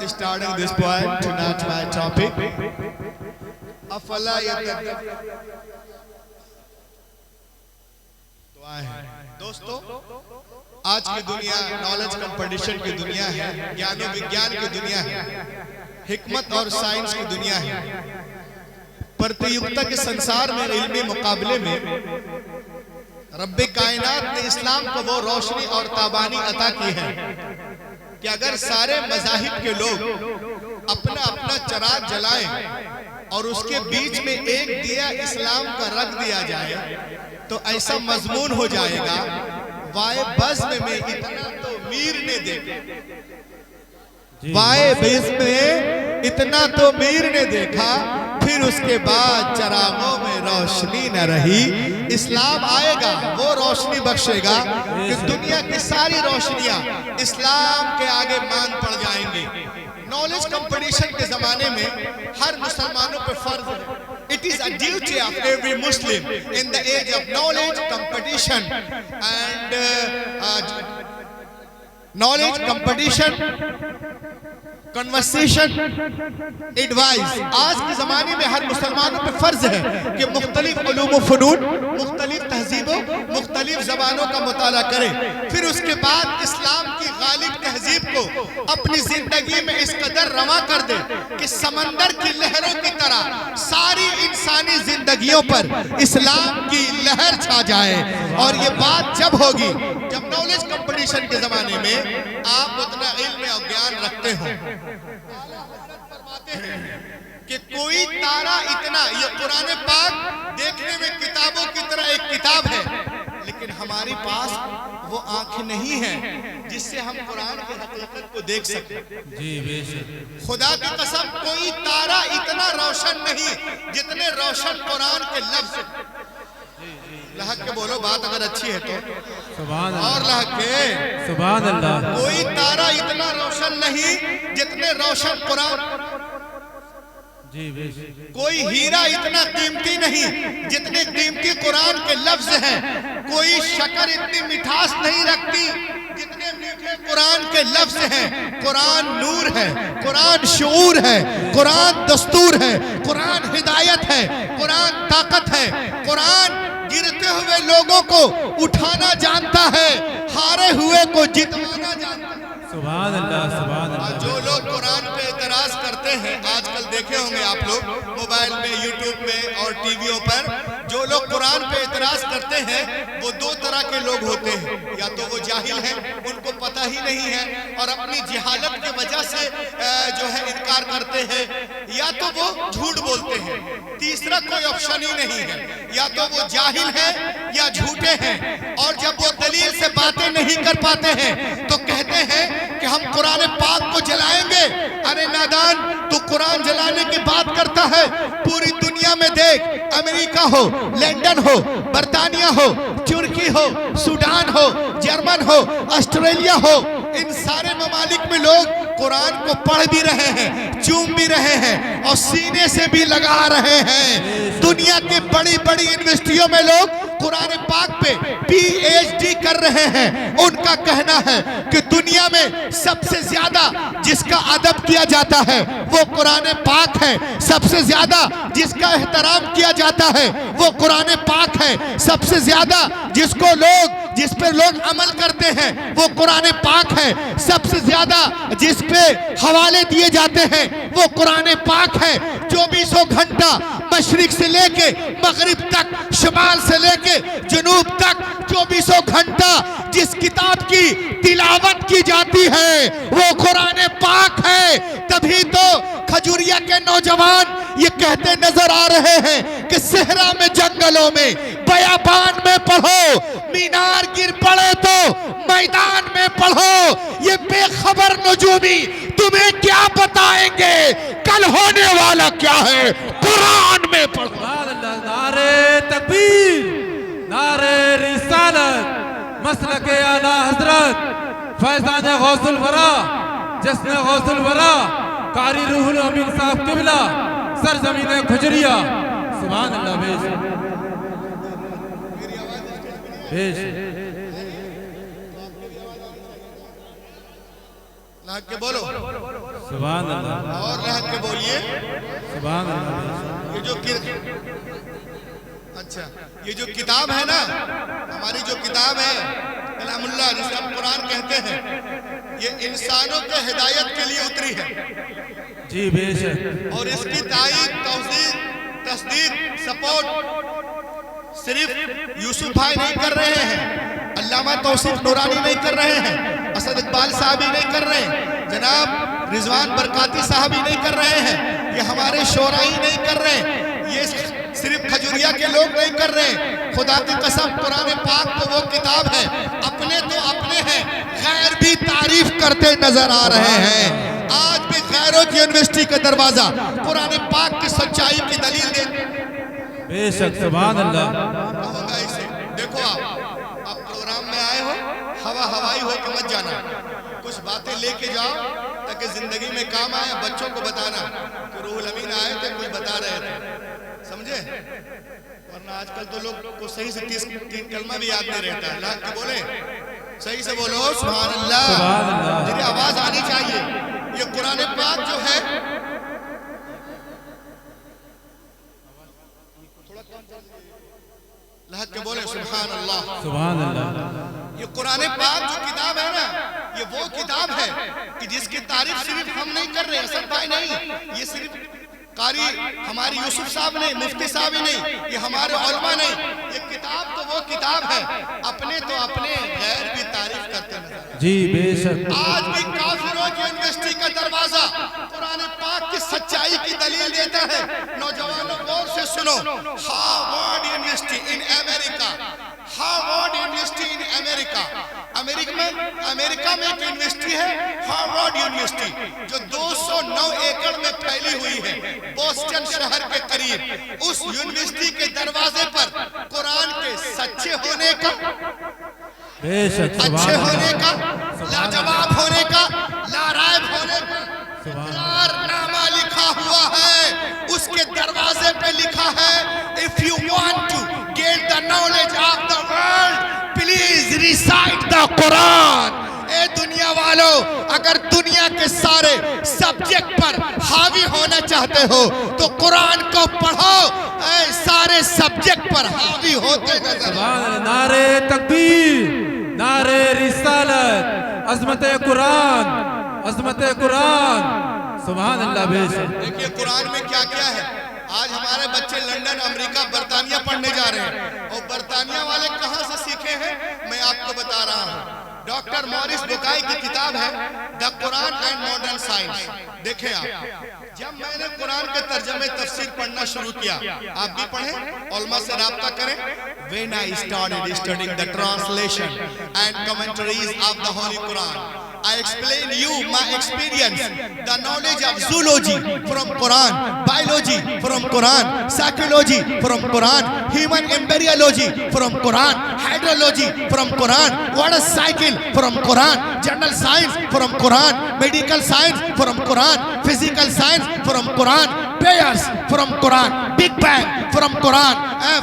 starting this point, tonight my topic. अफला दोस्तों, आज की दुनिया नॉलेज कंपटीशन की दुनिया है, ज्ञान विज्ञान की दुनिया है, हिकमत और साइंस की दुनिया है। प्रतियोगिता के संसार में इल्मी मुकाबले में रब्बे कायनात ने इस्लाम को वो रोशनी और ताबानी अता की है कि अगर सारे मज़ाहिब के लोग अपना अपना चराग जलाएं और उसके बीच में एक दिया इस्लाम का रख दिया जाए तो ऐसा मजमून हो जाएगा, वाए बज़्म में इतना तो मीर ने देखा, वाए बज़्म में इतना तो मीर ने देखा, फिर उसके बाद चरागों में रोशनी न रही। इस्लाम आएगा, वो रोशनी बख्शेगा कि दुनिया की सारी रोशनियां इस्लाम के आगे मान पड़ जाएंगी। नॉलेज कंपटीशन के जमाने में हर मुसलमानों पर फर्ज है। It is a duty of every Muslim in the age of knowledge competition and knowledge competition conversation advice. आज के ज़माने में हर मुसलमानों पे फ़र्ज है कि मुख्तलिफ उलूम व फ़नून, मुख्तलिफ तहज़ीबों, मुख्तलिफ ज़बानों का मुताला करें। फिर उसके बाद इस्लाम की गालिब तहज़ीब को अपनी ज़िंदगी में इस कदर रवा कर दे कि समंदर की लहरों की तरह सारी इंसानी ज़िंदगियों पर इस्लाम की लहर छा जाए। और ये बात जब होगी जब नॉलेज कंपटीशन के ज़माने में आप उतना इल्म और ज्ञान रखते हो। फरमाते हैं कि कोई तारा इतना, ये कुरान पाक देखने में किताबों की तरह एक किताब है, लेकिन हमारे पास वो आंखें नहीं है जिससे हम कुरान की हकीकत को देख सकें। जी बेशक, खुदा की कसम कोई तारा इतना रोशन नहीं जितने रोशन कुरान के लफ्ज। लहक के बोलो, बात अगर अच्छी है तो सुभान अल्लाह, और लहक के सुभान अल्लाह। कोई तारा इतना रोशन नहीं जितने रोशन कुरान। जी बेशक, कोई हीरा इतना कीमती नहीं जितने कीमती कुरान के लफ्ज हैं। कोई शक्कर इतनी मिठास नहीं रखती जितने मीठे कुरान के लफ्ज हैं। कुरान नूर है, कुरान शऊर है, कुरान दस्तूर है, कुरान हिदायत है, कुरान ताकत है। कुरान गिरते हुए लोगों को उठाना जानता है, हारे हुए को जितवाना जानता है। सुभान अल्लाह, सुभान अल्लाह। जो लोग कुरान पे एतराज करते हैं, आजकल देखे होंगे आप लोग मोबाइल में, यूट्यूब में और टीवियों पर, जो लोग कुरान पे एतराज करते हैं वो दो तरह के लोग होते हैं। या तो वो जाहिल हैं, उनको पता ही नहीं है और अपनी जिहालत की वजह से जो है इनकार करते हैं, या तो वो झूठ बोलते हैं। तीसरा कोई ऑप्शन ही नहीं है, या तो वो जाहिल है या झूठे हैं। और जब वो दलील से बातें नहीं कर पाते हैं तो कहते हैं कि हम कुरान पाक को जलाएंगे। अरे नादान, तू कुरान जलाने की बात करता है? पूरी दुनिया में देख, अमेरिका हो, लंदन हो, बर्तानिया हो, तुर्की हो, सूडान हो, जर्मन हो, ऑस्ट्रेलिया हो, इन सारे ममालिक में लोग कुरान को पढ़ भी रहे हैं, चूम भी रहे हैं और सीने से भी लगा रहे हैं। दुनिया की बड़ी बड़ी यूनिवर्सिटियों में लोग कुरान पाक पे PhD कर रहे हैं। उनका कहना है कि दुनिया में सबसे ज्यादा जिसका अदब किया जाता है वो कुरान पाक है, सबसे ज्यादा जिसका एहतराम किया जाता है वो कुरान पाक है, सबसे ज्यादा जिस पे लोग अमल करते हैं वो कुरान पाक है, सबसे ज्यादा जिस पे हवाले दिए जाते हैं वो कुरान पाक है। 24 घंटा मशरिक से लेके मगरिब तक, शुमाल से लेके जुनूब तक 24 घंटा जिस किताब की तिलावत की जाती है वो कुरान पाक है। तभी तो खजूरिया के नौजवान ये कहते नजर आ रहे हैं कि सहरा में, जंगलों में, बयाबान में पढ़ो, मीनार गिर पड़े तो मैदान में पढ़ो। ये बेखबर नजूमी तुम्हें क्या बताएंगे कल होने वाला क्या है, कुरान में पढ़ो। नारे तकबीर, नारे रिसालत, मसलक आला हजरत फैजान गौसुल वरा, जश्न गौसुल वरा, कारी रूहुल अमीन साहब किबला, सरजमीन खुजरिया। सुभान अल्लाह। भेज के बोलो सुभान अल्लाह। और रह के बोलिए सुभान अल्लाह। ये जो अच्छा ये जो किताब है ना, हमारी जो किताब है कलामुल्लाह जिसे हम कुरान कहते हैं, ये इंसानों के हिदायत के लिए उतरी है। जी बेशक। और इसकी तायीद, तौसीक, तस्दीक, सपोर्ट सिर्फ यूसुफ भाई नहीं कर रहे हैं, अल्लामा तौसीफ नूरानी नहीं कर रहे हैं, असद इकबाल साहब ही नहीं कर रहे हैं, जनाब रिजवान बरकाती साहब ही नहीं कर रहे हैं, ये हमारे शोरा ही नहीं कर रहे हैं, ये सिर्फ खजूरिया के लोग नहीं कर रहे। खुदा की कसम कुरान पाक तो वो किताब है, अपने तो अपने हैं, गैर भी तारीफ करते नजर आ रहे हैं। आज भी गैरों की यूनिवर्सिटी का दरवाजा कुरान पाक की सच्चाई की दलील दे। बेशक सुभान अल्लाह। कहूंगा इसे, देखो आप प्रोग्राम में आए हो, हवाई हो के मत जाना, कुछ बातें लेके जाओ ताकि जिंदगी में काम आए। बच्चों को बताना कि रूहुल अमीन आए थे, कुछ बता रहे थे, समझे? वरना आजकल तो लोग को सही से 3 कलमा भी याद नहीं रहता है। लाख के बोले, सही से बोलो सुभान अल्लाह, जिन्हें आवाज आनी चाहिए। ये कुरान पाक जो है, लाख के बोले सुभान अल्लाह, सुभान अल्लाह। ये कुरान पाक जो किताब है ना, ये वो किताब है कि जिसकी तारीफ सिर्फ हम नहीं कर रहे, असद भाई नहीं, ये सिर्फ कारी हमारी यूसुफ साहब नहीं, मुफ्ती साहब ही नहीं, ये हमारे उलमा नहीं, ये किताब तो वो किताब है, अपने तो अपने, गैर भी तारीफ करते हैं। जी बेशक। आज भी काफिरों की यूनिवर्सिटी का दरवाजा कुरान पाक की सच्चाई की दलील देता है। नौजवानों गौर से सुनो, Harvard university in America, Harvard university in America, America में एक यूनिवर्सिटी है हार्वर्ड यूनिवर्सिटी, जो 209 एकड़ में फैली हुई है बोस्टन शहर के करीब। उस यूनिवर्सिटी के दरवाजे पर कुरान के सच्चे होने का, बेशक, अच्छे होने का, लाजवाब होने का, लारायब होने का इकरारनामा लिखा हुआ है। उसके दरवाजे पे लिखा है, if you want to get the knowledge of the world please recite the Quran. ए दुनिया वालों, अगर दुनिया के सारे सब्जेक्ट पर हावी होना चाहते हो तो कुरान को पढ़ो, सारे सब्जेक्ट पर हावी होते नजर। नारे तकबीर, नारे रिसालत, अज़मत कुरान, अज़मत कुरान, सुभान अल्लाह। बेशक। देखिए कुरान में क्या क्या है। आज हमारे बच्चे लंदन, अमेरिका, बर्तानिया पढ़ने जा रहे हैं, और बर्तानिया वाले कहां से सीखे हैं मैं आपको बता रहा हूं। डॉक्टर मॉरिस बुकाई की किताब है the Quran and modern science. देखें आप, जब मैंने कुरान के तर्जमे तफसीर पढ़ना शुरू किया, आप भी पढ़ें, उलमा से राब्ता करें। When I started studying the translation and commentaries of the Holy Quran, I explain you my experience, the knowledge of zoology from Quran, biology from Quran, psychology from Quran, human embryology from Quran, hydrology from Quran, water cycle from Quran, general science from Quran, medical science from Quran, physical science from Quran, pairs from Quran, big bang from Quran,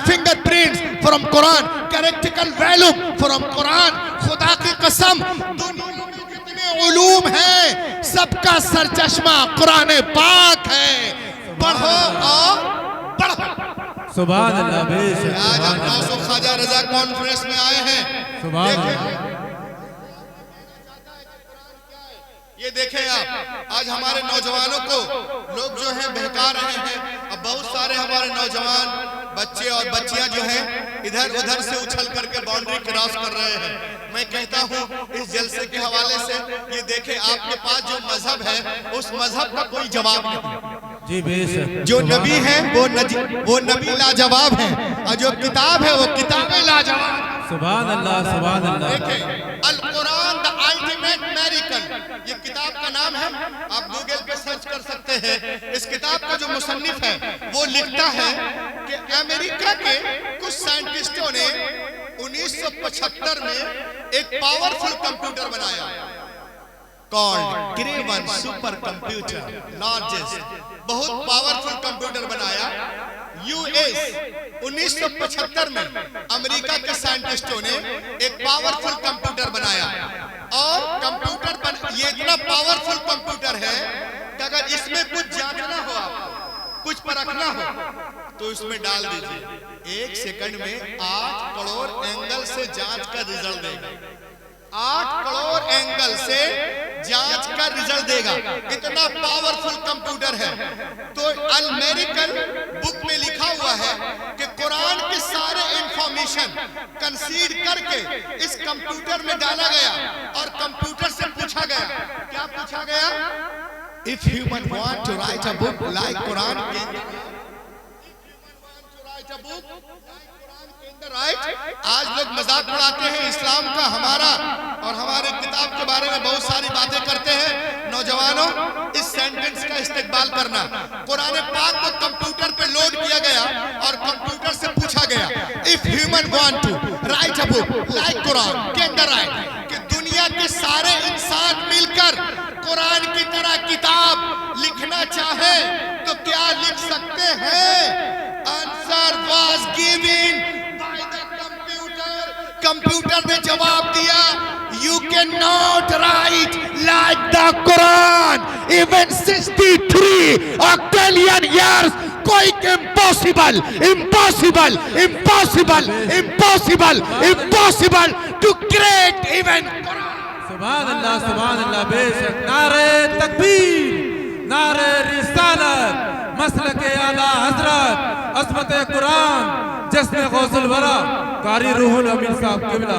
fingerprints from Quran, characteristical value from Quran। खुदा की कसम, दुनिया में जितने उलूम हैं सबका सरचश्मा कुरान पाक है। पढ़ो और पढ़ो। सुभान अल्लाह। बेशक। आज हम नौसो ख्वाजा रजा कॉन्फ्रेंस में आए हैं। सुभान अल्लाह। ये देखें आप, आज हमारे नौजवानों को लोग जो हैं बहका रहे हैं। अब बहुत सारे हमारे नौजवान बच्चे और बच्चियां जो हैं इधर उधर से उछल करके बाउंड्री क्रॉस कर रहे हैं। मैं कहता हूं इस जलसे के हवाले से, ये देखें आपके पास जो मजहब है उस मजहब का कोई जवाब नहीं। जी बेशक। जो नबी है वो नबी लाजवाब है, और जो किताब है वो किताबें लाजवाब। सुभान अल्लाह, सुभान अल्लाह। देखें, अल कुरान द अल्टीमेट मेरिकल, ये किताब का नाम है, आप गूगल पे सर्च कर सकते हैं। इस किताब का जो मुसन्निफ है वो लिखता है कि अमेरिका के कुछ साइंटिस्टों ने 1975 में एक पावरफुल कंप्यूटर बनाया, called Kraven super computer, largest, बहुत पावरफुल कंप्यूटर बनाया। यूएस 1975 में अमेरिका के साइंटिस्टों ने एक पावरफुल कंप्यूटर बनाया, और कंप्यूटर ये इतना पावरफुल कंप्यूटर है कि अगर इसमें कुछ जांचना हो, आपको कुछ परखना हो, तो इसमें डाल दीजिए। 1 सेकंड में 8 करोड़ एंगल से जांच का रिजल्ट देगा। 8 करोड़ एंगल से जांच का रिजल्ट देगा। इतना पावरफुल कंप्यूटर है। तो अमेरिकन बुक में लिखा हुआ है कि कुरान के सारे इंफॉर्मेशन कंसीड करके इस कंप्यूटर में डाला गया और कंप्यूटर से पूछा गया। क्या पूछा गया? If human want to write a book like Quran, आज लोग मजाक उड़ाते हैं इस्लाम का, हमारा और हमारे किताब के बारे में बहुत सारी बातें करते हैं। नौजवानों, इस सेंटेंस का इस्तेमाल करना। कुरान पाक को कंप्यूटर पे लोड किया गया और कंप्यूटर से पूछा गया, if human want to write a book like Quran can they write, कि दुनिया के सारे इंसान मिलकर कुरान की तरह किताब लिखना चाहे तो क्या लिख सकते हैं? Answer was given by the computer. Computer ने जवाब दिया, you can not write like the Quran even 63 octillion years. कोई impossible impossible impossible impossible impossible to create even Quran. सुभान अल्लाह बेशक। नारे तकबीर, नारे रिसालत, मसलके आला हजरत, अज़मत कुरान, जश्न गौसुल वरा, कारी रूहुल अमीन साहब किबला।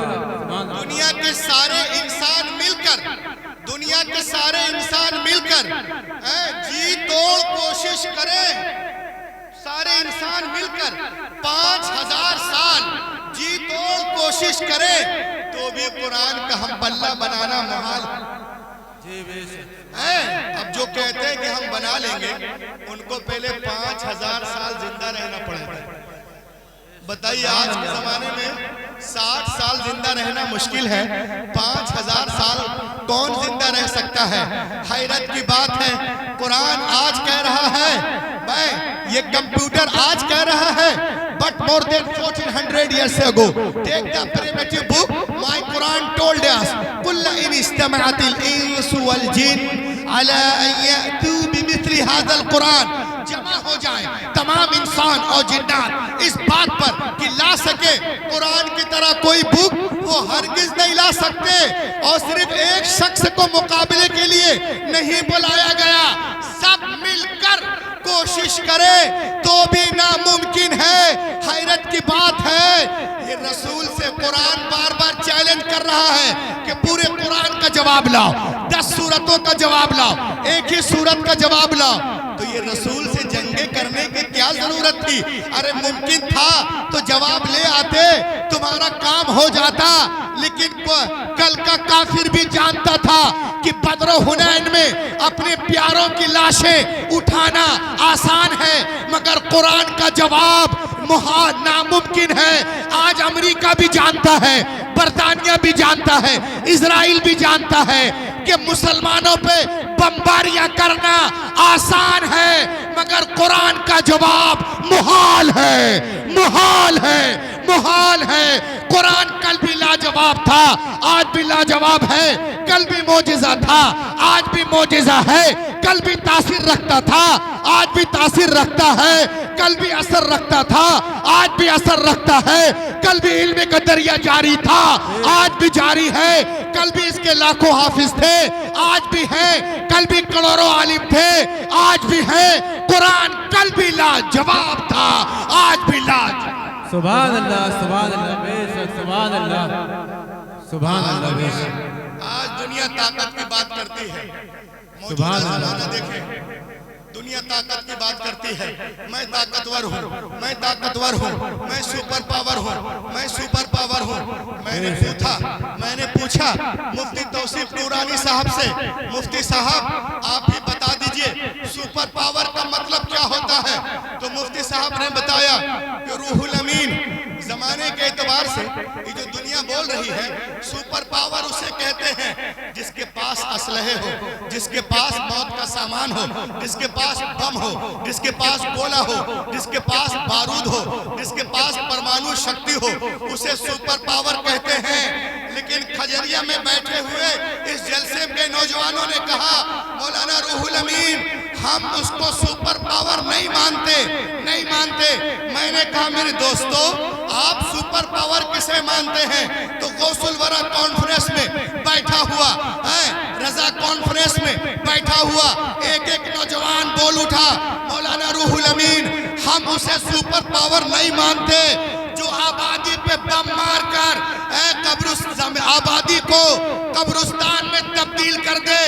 दुनिया के सारे इंसान मिलकर, दुनिया के सारे इंसान मिलकर जी तोड़ कोशिश करें, सारे इंसान मिलकर 5000 साल जी तोड़ कोशिश करें तो भी कुरान का हम बल्ला बनाना मुहाल है। अब जो कहते हैं कि हम बना लेंगे, उनको पहले 5000 साल जिंदा रहना पड़ेगा। बताइए, आज के जमाने में 60 साल जिंदा रहना मुश्किल है, 5000 साल कौन जिंदा रह सकता है? हैरत की बात है, कुरान आज कह रहा है, मैं ये कंप्यूटर आज कह रहा है, but more than 1400 years ago, take the primitive book, my Quran told us, कुल्ला इन इस्तेमातिल इंसु वल जिन अला अन यअतू बिमिस्ली हाज़ल कुरान, जमा हो जाए तमाम इंसान और जिन्नात इस बात पर कि ला सके कुरान की तरह कोई बुक, वो हरगिज नहीं ला सकते। और सिर्फ एक शख्स को मुकाबले के लिए नहीं बुलाया गया, सब मिलकर कोशिश करे तो भी नामुमकिन है। हैरत की बात है, ये रसूल से कुरान बार बार चैलेंज कर रहा है कि पूरे कुरान का जवाब लाओ, 10 सूरतों का जवाब लाओ, एक ही सूरत का जवाब लाओ। तो ये रसूल से जंगें करने की क्या जरूरत थी? अरे मुमकिन था तो जवाब ले आते, तुम्हारा काम हो जाता। लेकिन कल का काफिर भी जानता था कि बद्र हुनैन में अपने प्यारों की लाशें उठाना आसान है, मगर कुरान का जवाब नामुमकिन है। आज अमेरिका भी जानता है, बरतानिया भी जानता है, इजराइल भी जानता है कि मुसलमानों पे बमबारियां करना आसान है, मगर कुरान का जवाब मुहाल है, मुहाल है, मुहाल है। कुरान कल भी लाजवाब था, आज भी लाजवाब है, कल भी मौजिज़ा था, आज भी मौजिज़ा है, कल भी तासीर रखता था, आज भी तासीर रखता है, कल भी असर रखता था, आज भी असर रखता है, कल भी इल्म का दरिया जारी था, आज भी जारी है, कल भी इसके लाखों हाफिज थे, आज भी है, कल भी करोड़ों आलिम थे, आज भी है। कुरान कल भी लाजवाब था, आज भी लाजवाब। सुभान अल्लाह बेशक, सुभान अल्लाह बेशक। आज दुनिया ताकत की बात करती है, सुभान अल्लाह। देखें, दुनिया ताकत की बात करती है, मैं ताकतवर हूँ, मैं ताकतवर हूँ, मैं सुपर पावर हूँ, मैं सुपर पावर हूँ। मैंने पूछा मुफ्ती तौसीफ नूरानी साहब से, मुफ्ती साहब आप ही बता दीजिए सुपर पावर का मतलब क्या होता है? तो मुफ्ती साहब ने बताया कि रूहुल अमीन, जमाने के एतबार से ये जो दुनिया बोल रही है, सुपर पावर उसे कहते हैं जिसके पास असलहे हो, जिसके पास मौत का सामान हो, जिसके पास बम हो, जिसके पास गोला हो, जिसके पास बारूद हो, जिसके पास परमाणु शक्ति हो, उसे सुपर पावर कहते हैं। लेकिन खजरिया में बैठे हुए इस जलसे के नौजवानों ने कहा मौलाना रूहुल अमीन हम उसको सुपर पावर नहीं मानते, नहीं मानते। मैंने कहा मेरे दोस्तों आप सुपर पावर किसे मानते हैं? तो गौसुल वरा कॉन्फ्रेंस में बैठा हुआ है, रजा कॉन्फ्रेंस में बैठा हुआ एक एक नौजवान बोल उठा मौलाना रूहुल अमीन हम उसे सुपर पावर नहीं मानते जो आबादी पे बम मारकर आबादी को कब्रिस्तान में तब्दील कर दे।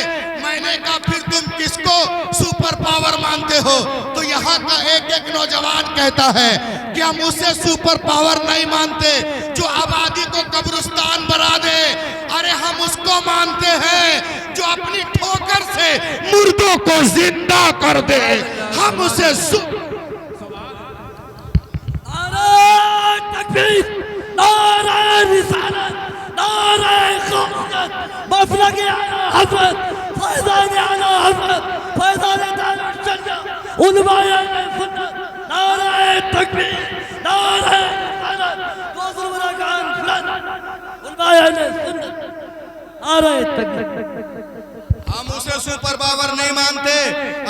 मैंने कहा फिर तुम किसको सुपर पावर मानते हो? तो यहाँ का एक एक नौजवान कहता है कि हम उसे सुपर पावर नहीं मानते जो आबादी को कब्रिस्तान बना दे। अरे हम उसको मानते हैं जो अपनी ठोकर से मुर्दों को जिंदा कर दे। हम उसे तकबीर, नारे रिसालत, नारे क़ौमियत, मफ़लक़े आला हज़रत, फ़ैज़ाने आला हज़रत, फ़ैज़ाने दारुल शरीयत, उलमाए अहले सुन्नत, नारे तकबीर, नारे रिसालत, गौसुल वरा कॉन्फ्रेंस, उलमाए अहले सुन्नत, नारे तकबीर। हम उसे सुपर पावर नहीं मानते।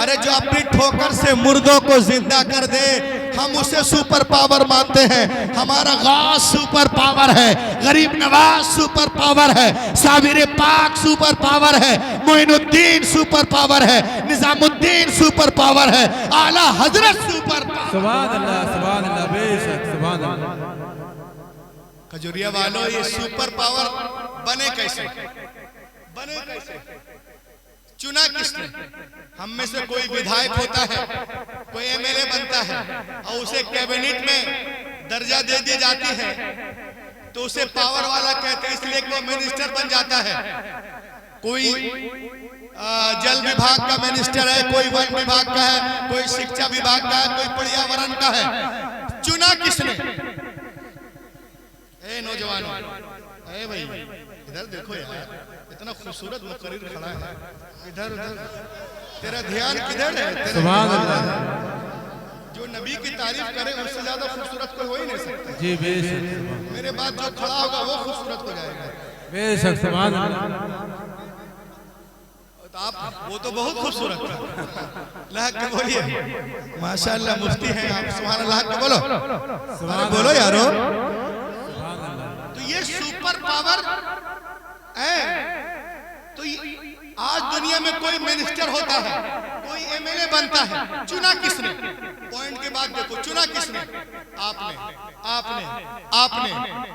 अरे जो अपनी ठोकर से मुर्दों को जिंदा कर दे हम उसे सुपर पावर मानते हैं। हमारा गाज सुपर पावर है, गरीब नवाज सुपर पावर है, साबिर पाक सुपर पावर है, मोइनुद्दीन सुपर पावर है, निजामुद्दीन सुपर पावर है, आला हजरत सुपर पावर। सुभान अल्लाह बेशक सुभान अल्लाह। खजुरिया वालों ये सुपर पावर बने कैसे? बने कैसे? चुना किसने? हम में से कोई विधायक होता है, कोई एमएलए बनता है और उसे कैबिनेट में दर्जा दे दी जाती है तो उसे पावर वाला कहते हैं, इसलिए कि वो मिनिस्टर बन जाता है। कोई जल विभाग का मिनिस्टर है, कोई वन विभाग का है, कोई शिक्षा विभाग का है, कोई पर्यावरण का है। चुना किसने? ए नौजवानों, ए भाई इधर देखो यार, इतना खूबसूरत मुकर्रिर खड़ा है, इधर उधर तेरा ध्यान किधर है? सुभान अल्लाह। जो नबी की तारीफ करे उससे ज्यादा खूबसूरत कोई हो ही नहीं सकता। जी बेशक। मेरे बाद जो खड़ा होगा वो खूबसूरत हो जाएगा। बेशक सुभान अल्लाह। तो आप वो तो बहुत खूबसूरत था। लहक के बोलिए माशाअल्लाह, मुफ्ती हैं आप, सुभान अल्लाह के बोलो, अरे बोलो यारो। तो ये सुपर पावर है। तो आज दुनिया में कोई मिनिस्टर होता है, कोई एमएलए बनता है, चुना किसने? पॉइंट के बाद देखो, चुना किसने? आपने आपने आपने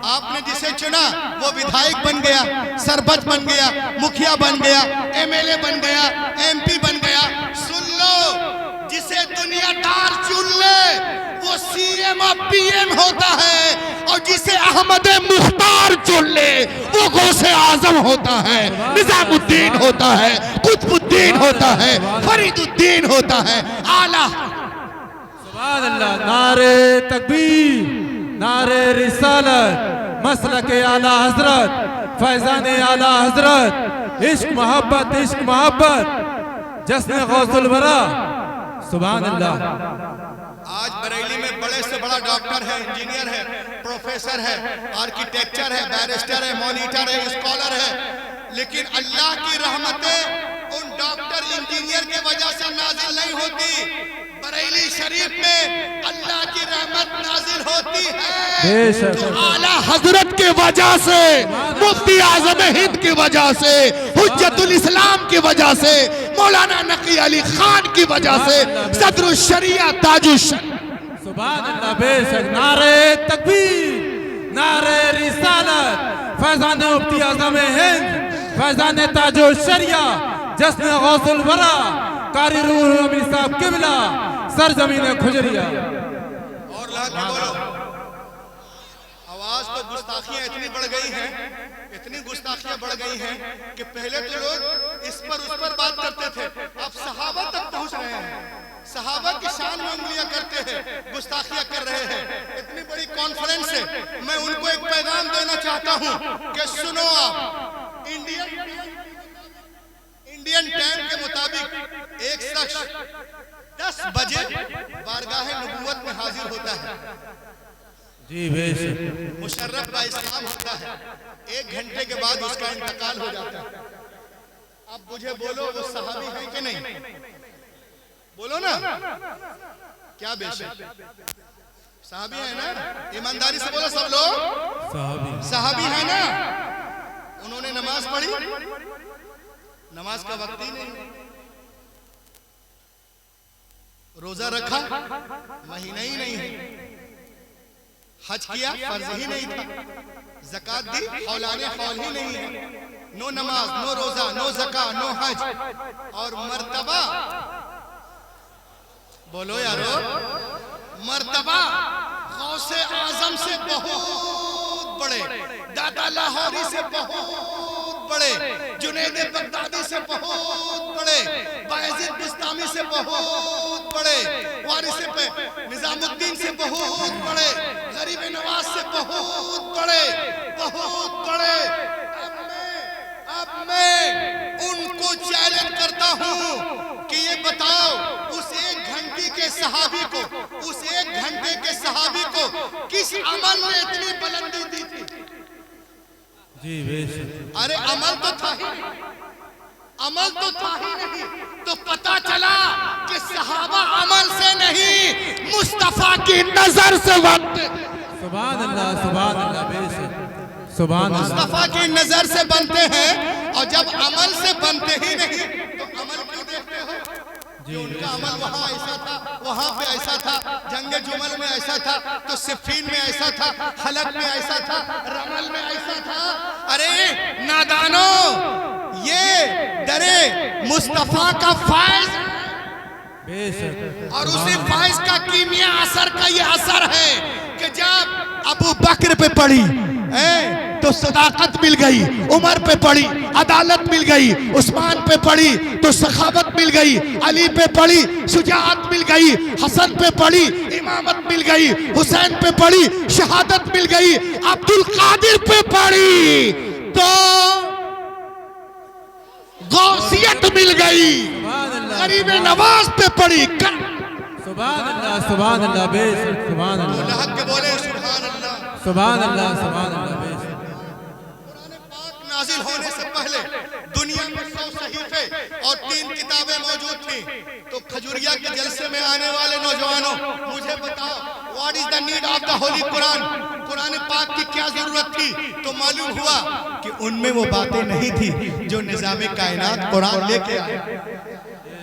आपने जिसे चुना वो विधायक बन गया, सरपंच बन गया, मुखिया बन गया, एमएलए बन गया, एमपी बन गया। सुन लो, जिसे दुनियादार चुन ले वो सीएम और पीएम होता है, और जिसे अहमद मुख्तार चुन ले वो गौसे आजम होता है, निजामुद्दीन होता है, कुतुबुद्दीन होता है, फरीदुद्दीन होता है, आला। सुभान अल्लाह। नारे तकबीर, नारे रिसालत, मसलके आला हजरत, फैजाने आला हजरत, इश्क मोहब्बत, इश्क मोहब्बत, जश्न गौसुल वरा। सुभान अल्लाह। आज बरेली में बड़े से बड़ा डॉक्टर है, इंजीनियर है, प्रोफेसर है, आर्किटेक्चर है, बैरिस्टर है, मॉनिटर है, स्कॉलर है, लेकिन अल्लाह की रहमतें उन डॉक्टर इंजीनियर की वजह से नाजिल नहीं होती। बरेली शरीफ में अल्लाह की रहमत नाजिल होती है तो आला हजरत के वजह से, मुफ्ती आजम हिंद की वजह से, हुज्जतुल इस्लाम की वजह से, मौलाना नकी अली खान की वजह से, सदरुल शरिया ताजुश। सुभान अल्लाह बेशक। नारे तकबीर, नारे रिसालत, फैजान मुफ्ती आजम हिंद, फैजान ताजुल शरिया, जश्न गौसुल वरा, कारी रूहुल अमीन साहब किबला, सरजमीन खुजरिया। और बोलो, आवाज तो गुस्ताखियां इतनी बढ़ गई हैं, इतनी गुस्ताखियां बढ़ गई हैं कि पहले तो लोग इस पर उस पर बात करते थे, अब सहाबा तक पहुंच रहे हैं, सहाबा की शान में उंगलियां करते हैं, गुस्ताखियां कर रहे हैं। इतनी बड़ी कॉन्फ्रेंस है, मैं उनको एक पैगाम देना चाहता हूं कि सुनो आप, इंडियन टाइम के मुताबिक एक शख्स 10 बजे बारगाह नबुव्वत में हाजिर होता है। जी बेशक। मुशर्रफ का इस्लाम होता है, 1 घंटे के बाद उसका इंतकाल हो जाता है। अब मुझे बोलो वो सहाबी है कि नहीं? बोलो ना, क्या बेशक सहाबी है ना? ईमानदारी से बोलो सब लोग सहाबी है ना? उन्होंने नमाज पढ़ी, नमाज का वक्त ही नहीं, रोजा रखा, महीना ही नहीं है, हज किया, फर्ज ही नहीं था, ज़कात दी, हौलाने हौल ही नहीं है, नो नमाज, नो रोजा, नो ज़का, नो हज, और मर्तबा बोलो यारो, मर्तबा गौसे आजम से बहुत बड़े, दादा लाहौरी से बहुत बड़े, जुनैद बगदादी से बहुत बड़े, बायजीद बुस्तामी से बहुत बड़े, वारिस पे निजामुद्दीन से बहुत बड़े, गरीब नवाज से बहुत बड़े, बहुत बड़े। अब मैं उनको चैलेंज करता हूं कि ये बताओ उस 1 घंटे के सहाबी को, उस 1 घंटे के सहाबी को किस अमल ने इतनी बुलंदी दी थी? जी बेशक। अरे अमल तो था ही नहीं, अमल तो था ही नहीं, तो पता चला कि सहाबा अमल से नहीं मुस्तफा की नजर से बनते। सुभान अल्लाह बेशक, सुभान अल्लाह। मुस्तफा की नजर से बनते हैं, और जब अमल से बनते ही नहीं तो अमल क्यों देखते हो? कि उनका अमल वहाँ ऐसा था, वहाँ पे ऐसा था, जंगे जुमल में ऐसा था, तो सिफीन में ऐसा था, हलक में ऐसा था, रमल में ऐसा था। अरे नादानो, ये डरे मुस्तफा का फायज बेशक, और उसी फायज का कीमिया असर का ये असर है कि जब अबू बकर पे पड़ी तो सदाकत मिल गई, उमर पे पड़ी अदालत मिल गई, उस्मान पे पड़ी तो सखावत मिल गई, अली पे पड़ी शुजाअत मिल गई, हसन पे पड़ी इमामत मिल गई, हुसैन पे पड़ी शहादत मिल गई, अब्दुल कादिर पे पड़ी तो गौसियत मिल गई, गरीब नवाज पे पड़ी। सुभान अल्लाह बेशक, सुभान अल्लाह, हक के बोले सुभान अल्लाह, सुभान अल्लाह बेशक। कुरान पाक नाजिल होने से पहले दुनिया में 100 सहीफे और 3 किताबें मौजूद थी। तो खजूरिया के जलसे में आने वाले नौजवानों, मुझे बताओ what is the need of the Holi Quran? Quran पाक की क्या जरूरत थी? तो मालूम हुआ कि उनमें वो बातें नहीं थी जो निजाम कायनात कुरान लेके आया।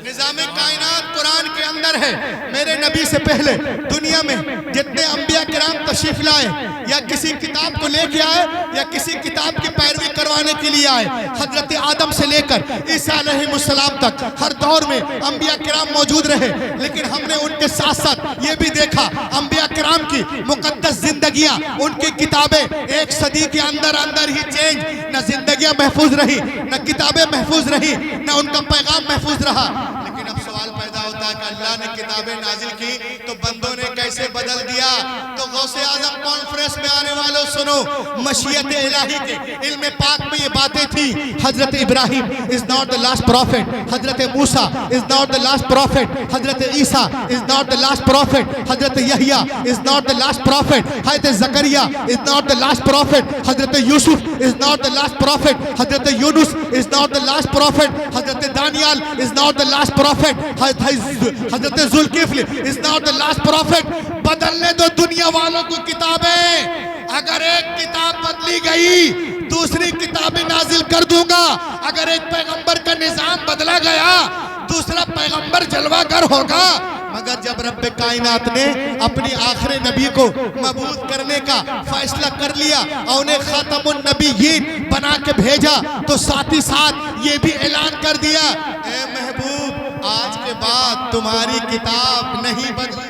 निजाम कायनात कुरान के अंदर है। मेरे नबी से पहले दुनिया में जितने अंबिया किराम तशरीफ लाए, या किसी किताब को लेके आए या किसी किताब की पैरवी करवाने के लिए आए, हजरत आदम से लेकर ईसा अलैहिस्सलाम तक हर दौर में अंबिया किराम मौजूद रहे। लेकिन हमने उनके साथ साथ ये भी देखा अंबिया किराम की मुकद्दस जिंदगियां, उनकी किताबें 1 सदी के अंदर अंदर ही चेंज, न जिंदगियां महफूज रही, न किताबें महफूज रही, न उनका पैगाम महफूज रहा। लेकिन अब सवाल पैदा होता है कि अल्लाह ने किताबें नाजिल की तो बंदों ने कैसे बदल दिया? तो गौसे आजम कॉन्फ्रेंस में आने वालों सुनो, मशीयत इलाही के इल्म पाक में ये बातें थी। हजरत Ibrahim is not the last prophet, हजरत Musa is not the last prophet, हजरत Isa is not the last prophet, हजरत Yahya is not the last prophet, हजरत Zakariya is not the last prophet, हजरत Yusuf is not the last prophet, हजरत Yunus is not the last prophet, हजरत Daniyal is not the last prophet, हजरत Zulkifl is not the last prophet. बदलने दो दुनिया वालों को किताबें। अगर एक किताब बदली गई दूसरी किताबें नाजिल कर दूंगा। अगर एक पैगंबर का निजाम बदला गया दूसरा पैगंबर जलवागर होगा। मगर जब रब्बे कायनात ने अपनी आखिरी नबी को मबूस करने का फैसला कर लिया और उन्हें खातमुन नबीयीन बना के भेजा, तो साथ ही साथ ये भी ऐलान कर दिया, ए महबूब आज के बाद तुम्हारी किताब नहीं बदली।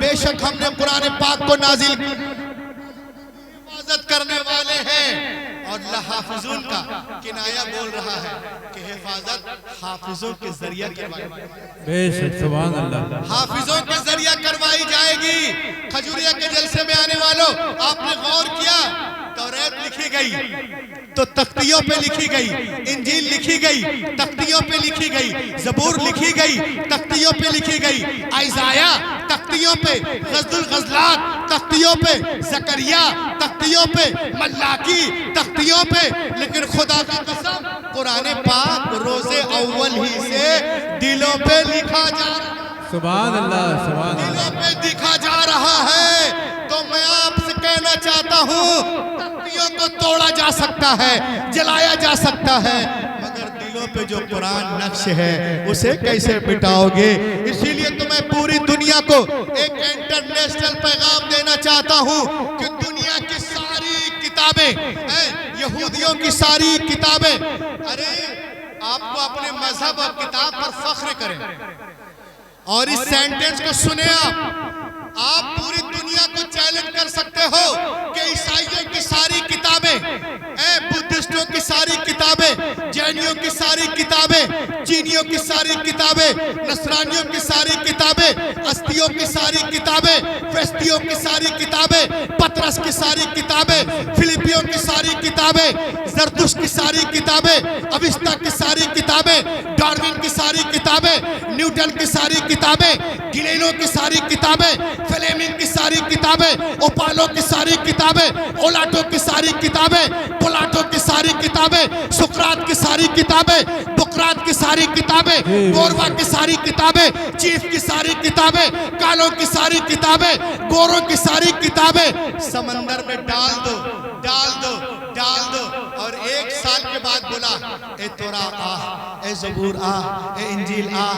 बेशक हमने कुरान पाक को नाजिल हिफाजत करने वाले हैं। और लहाफिजून का किनाया बोल रहा है कि हिफाजत हाफिजों के जरिए करवाई, बेशक सुभान अल्लाह, हाफिजों के जरिए करवाई जाएगी। खजूरिया के जलसे में आने वालों, आपने गौर किया तौरात तौरात लिखी गई तो तख्तियों पे लिखी गई, इंजील लिखी गई तख्तियों पे लिखी गई, ज़बूर लिखी गई तख्तियों पे लिखी गई, आइज़ाया तख्तियों पे, गज़ल गज़लात तख्तियों पे, ज़करिया तख्तियों पे, मल्लाकी तख्तियों पे। लेकिन खुदा की कसम कुरान पाक रोज़े अव्वल ही से दिलों पे लिखा जा रहा है, सुभान अल्लाह, सुभान अल्लाह। दिलों पे दिखा जा रहा है। तो मैं आपसे कहना चाहता हूँ, तख्तियों को तोड़ा जा सकता है, जलाया जा सकता है, मगर दिलों पे जो कुरान नक्श है उसे कैसे मिटाओगे? इसीलिए तो मैं पूरी दुनिया को एक इंटरनेशनल पैगाम देना चाहता हूँ कि दुनिया की सारी किताबें, यहूदियों की सारी किताबें, अरे आपको अपने मजहब और किताब पर फख्र करें। और इस सेंटेंस को सुने आप पूरी दुनिया को चैलेंज कर सकते हो कि ईसाइयों की सारी किताबें, बुद्धिस्टों की सारी किताबें, जैनियों की सारी किताबें, चीनियों की सारी किताबें, नसरानियों की सारी किताबें, अस्तियों की सारी किताबें, वेस्तियों की सारी किताबें, पतरस की सारी किताबें, फिलिपियों की सारी किताबें, जरदुश की सारी किताबें, अविस्ता की सारी किताबें, डार्विन की सारी किताबें, न्यूटन की सारी किताबें, गिलेनो की सारी किताबें, फ्लेमिंग की सारी किताबें, ओपालो की सारी किताबें, ओलाटो की सारी किताबें, पोलाटो की सारी किताबें, सुकरात की सारी किताबें, बुकरात की सारी किताबें, गोरवा की सारी किताबें, चीफ की सारी किताबें, कालों की सारी किताबें, गोरों की सारी किताबें समंदर में डाल दो, डाल दो, डाल दो। और एक साल के बाद बोला, ए तोरा आ, ए ज़बूर आ, ए इंजील आ,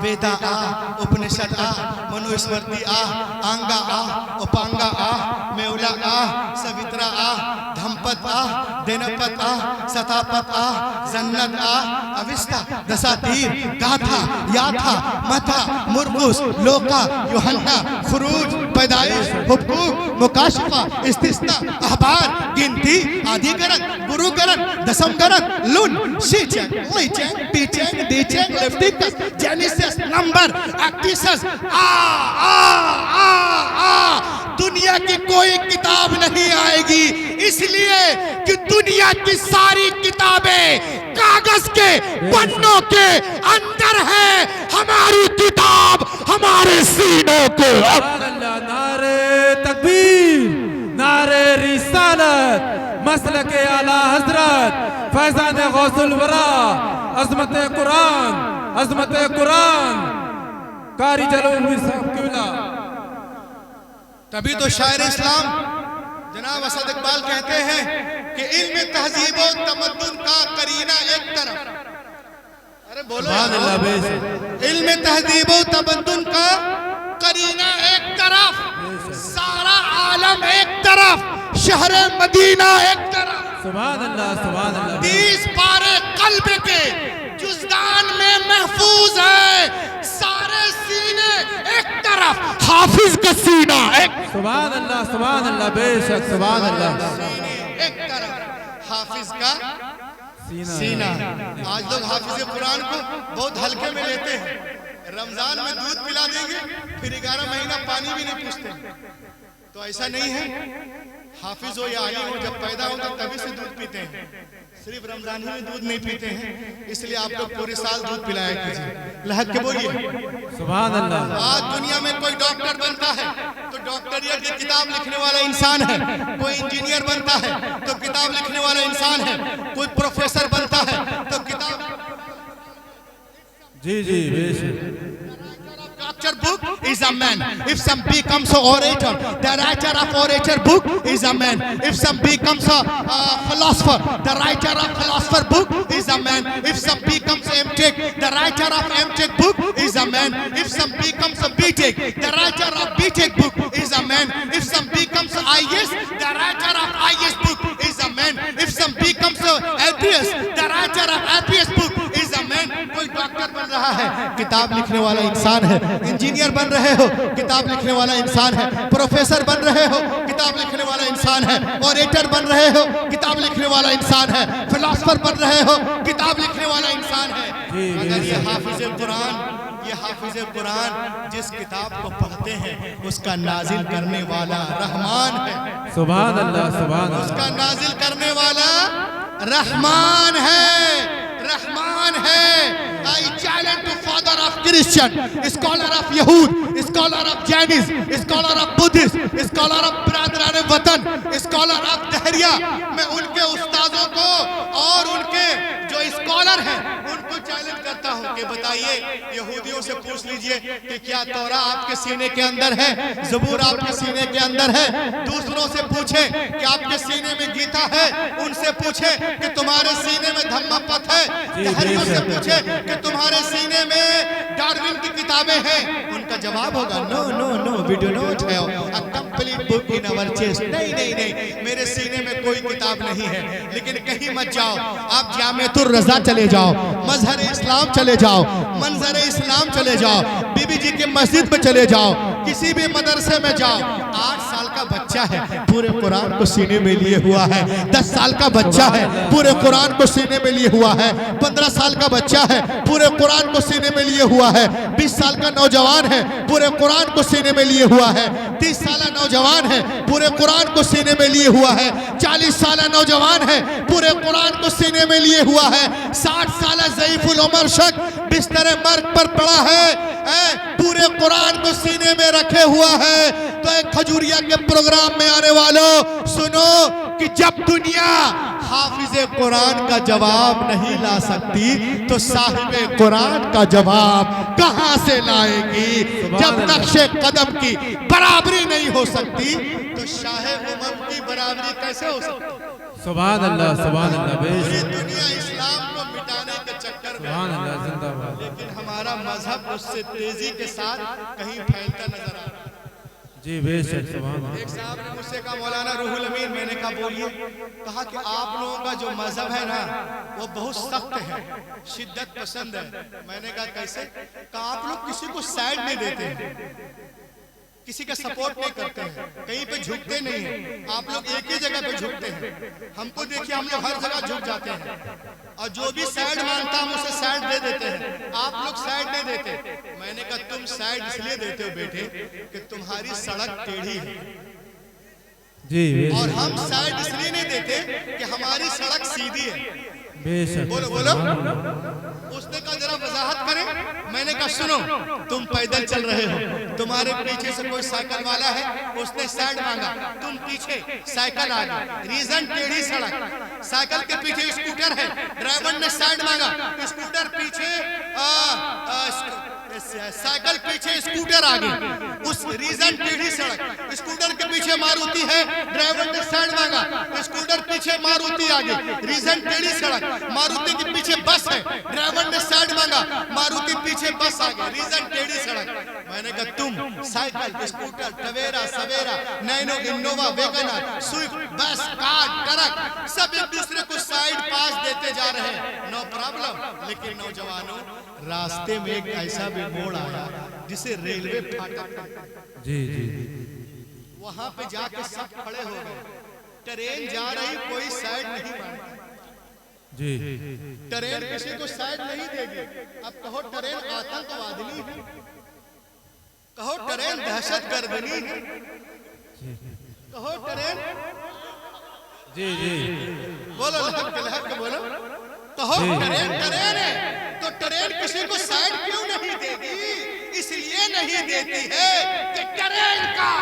वेदा आ, उपनिषद आ, मनुस्मृति आ, आंगा आ, उपांगा आ, मेउला आ, सवित्रा आ, धम्पत आ, दिनपत आ, सतापत आ, जन्नत आ, अविस्ता, दसातीर, गाथा, याथा, मथा, मुरमुस, लोका, योहन्ना, खुरूज, पैदाइश, हुक्कूक, मुकाशफा, इस्तिस्ना, अहबार, गिनती, आदिकरण, गुरुकरण, दशमकरण, लून, शीचेंग, लीचेंग, पीचेंग, डीचेंग, लेफ्टिकस, जेनेसिस, नंबर, एक्टिसस, आ आ आ आ। दुनिया की कोई किताब नहीं आएगी, इसलिए कि दुनिया की सारी किताबें कागज के पन्नों के अंदर है। हमारी किताब हमारे सीनों को। नारे तकबीर, नारे रिसालत, मसलक आला हजरत, फैजान गौसुल वरा, अजमत कुरान, अजमत कुरान, कारी जलालुद्दीन साहब किबला। तभी तो शायर इस्लाम जनाब असद इकबाल कहते हैं कि इल्म तहजीब और तमद्दुन का करीना एक तरफ, अरे बोलो, इल्म तहजीब और तमद्दुन का करीना एक तरफ, सारा आलम एक तरफ, शहर मदीना एक तरफ। सुभान अल्लाह, सुभान अल्लाह। 30 पारे कल्ब के जुज़दान में महफूज है, सारे सीने एक तरफ, हाफिज का सीना एक। सुभान अल्लाह, सुभान अल्लाह, बेशक सुभान अल्लाह। एक तरफ हाफिज का सीना। आज लोग हाफिज कुरान को बहुत हल्के में लेते हैं। रमजान में दूध पिला देंगे, फिर 11 महीना पानी भी नहीं पूछते। तो ऐसा नहीं है, हाफिज हो या आलिम हो, जब पैदा हो तभी से दूध पीते हैं, सिर्फ रमजान ही में दूध नहीं पीते हैं। इसलिए आप लोग पूरे साल दूध पिलाया कीजिए। लहक के बोलिए सुभान अल्लाह। आज दुनिया में कोई डॉक्टर बनता है तो डॉक्टरियत की किताब लिखने वाला इंसान है, कोई इंजीनियर बनता है तो किताब लिखने वाला इंसान है, कोई प्रोफेसर बनता है तो किताब। जी जी बेशक। Doctor book is a man. If some becomes an orator, the writer of orator book is a man. If some becomes a philosopher, the writer of philosopher book is a man. If some becomes M.Tech, the writer of M.Tech book is a man. If some becomes a B.Tech, the writer of B.Tech book is a man. If some becomes a I.S., the writer of I.S. book is a man. If some becomes a LPS, the writer of LPS book is a man. कोई doctor बन रहा है, किताब लिखने वाला इंसान है। Engineer बन रहे हो, किताब लिखने वाला इंसान है। प्रोफेसर बन रहे हो, किताब लिखने वाला इंसान है। ऑरेटर बन रहे हो, किताब लिखने वाला इंसान है। फिलोसफर बन रहे हो, किताब लिखने वाला इंसान है। मगर ये हाफिज कुरान, ये हाफिज कुरान जिस किताब को पढ़ते हैं उसका नाजिल करने वाला रहमान है। सुभान अल्लाह, सुभान अल्लाह। उसका नाजिल करने वाला रहमान है, रहमान है। I challenge to father of Christian, scholar of यहूद, scholar of Jains, scholar of Buddhist, scholar of बिरादरान वतन, स्कॉलर ऑफ दहरिया। मैं उनके उस्तादों को और उनके जो स्कॉलर हैं उनको चैलेंज करता हूं कि बताइए, यहूदियों से पूछ लीजिए कि क्या तौरा आपके सीने के अंदर है, जबूर आपके सीने के अंदर है। दूसरों से पूछे कि आपके सीने में गीता है, उनसे पूछे कि तुम्हारे सीने में धम्मपथ है, दहरियों से पूछे कि तुम्हारे सीने में डार्विन की किताबें हैं। उनका जवाब होगा no no no, we do not have a complete book in our chest. नहीं नहीं नहीं, मेरे सीने में कोई किताब नहीं है। लेकिन कहीं मत जाओ, आप जामिअतुर रज़ा चले जाओ, मजहर इस्लाम चले जाओ, मंजर इस्लाम चले जाओ, बीबी जी के मस्जिद में चले जाओ, किसी भी मदरसे में जाओ। 8 साल का बच्चा है, पूरे कुरान को सीने में लिए हुआ है। 10 साल का बच्चा है, पूरे कुरान को सीने में लिए हुआ है। 15 साल का बच्चा है, पूरे कुरान को सीने में लिए हुआ है। 20 साल का नौजवान है, पूरे कुरान को सीने में लिए हुआ है। 30 साल नौजवान है, पूरे कुरान को सीने में लिए हुआ है। 40 साल नौजवान है, पूरे कुरान को सीने में लिए हुआ है। 60 साल ज़ईफुल उमर शख्स बिस्तर मर्ग पर पड़ा है, पूरे कुरान को सीने में रखे हुआ है। तो एक खजूरिया के प्रोग्राम में आने वालों सुनो कि जब दुनिया हाफिज़े कुरान का जवाब नहीं ला सकती तो साहिबे कुरान का जवाब कहां से लाएगी। जब नक्शे कदम की बराबरी नहीं हो सकती तो शाहे उमम की बराबरी कैसे हो सकती। सुभान अल्लाह, सुभान अल्लाह। पूरी दुनिया इस्लाम को मिटाने के चक्कर में, सुभान अल्लाह, जिंदाबाद। लेकिन हमारा मजहब उससे तेजी के साथ कहीं फैलता नजर आ रहा है। जी बेशक, सुभान अल्लाह। एक साहब ने मुझसे कहा मौलाना रूहुल अमीन, मैंने कहा बोलिए। कहा कि आप लोगों का जो मजहब है ना वो बहुत सख्त है, शिद्दत पसंद है। मैंने कहा कैसे? कहा आप लोग किसी को साइड नहीं देते हैं, किसी का सपोर्ट नहीं करते हैं, कहीं पे झुकते नहीं हैं। आप लोग एक ही जगह पे झुकते हैं। हमको देखिए, हम लोग हर जगह झुक जाते हैं और जो भी साइड मांगता हम उसे साइड दे देते हैं। आप लोग साइड नहीं देते। मैंने कहा तुम साइड इसलिए देते हो बेटे कि तुम्हारी सड़क टेढ़ी है, जी और हम साइड इसलिए नहीं देते कि हमारी सड़क सीधी है। बेशक। बोलो बोलो। उसने कहा जरा वजाहत करें। मैंने कहा सुनो, तुम पैदल चल रहे हो, तुम्हारे पीछे से कोई साइकिल वाला है, उसने साइड मांगा, तुम पीछे, साइकिल आ गई। रीजन टेढ़ी सड़क, साइकिल के पीछे स्कूटर है, ड्राइवर ने साइड मांगा, स्कूटर पीछे, साइकिल पीछे, स्कूटर आगे। उस रीजन टेढ़ी सड़क, स्कूटर के पीछे मारुति है, ड्राइवर ने साइड मांगा, स्कूटर पीछे, मारुति आगे। रीजन टेढ़ी सड़क, मारुति के पीछे बस है, ड्राइवर ने साइड मांगा, मारुति पीछे, बस आगे। रीजन टेढ़ी सड़क। मैंने कहा तुम साइकिल, स्कूटर, टवेरा, सवेरा, नैनो, इनोवा, वैगनर, स्विफ्ट, बस, कार, ट्रक, सब एक दूसरे को साइड पास देते जा रहे हैं, नो प्रॉब्लम। लेकिन नौजवानों, रास्ते में एक ऐसा भी मोड़ आया जिसे रेलवे फाटक, जी जी, वहां पे जाके सब खड़े हो गए। ट्रेन जा रही, कोई साइड नहीं मांगता जी। ट्रेन किसी को साइड नहीं देगी। अब कहो ट्रेन आतंकवादी है, कहो ट्रेन दहशतगर्दनी है, कहो ट्रेन, जी जी, बोलो लहक बोलो। कहो ट्रेन ट्रेन है, तो ट्रेन किसी को साइड क्यों नहीं देगी? इसलिए नहीं देती है कि ट्रेन का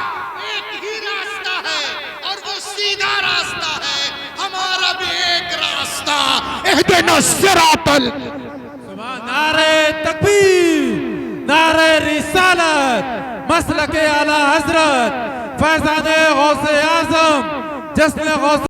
एक ही रास्ता है और वो सीधा रास्ता है। हमारा भी एक रास्ता, इहदिना सिरातल। सुभान, नारे तकबीर, नारे रिसालत, मसलके आला हजरत फैज़ाने गौसे आज़म, जश्न गौसे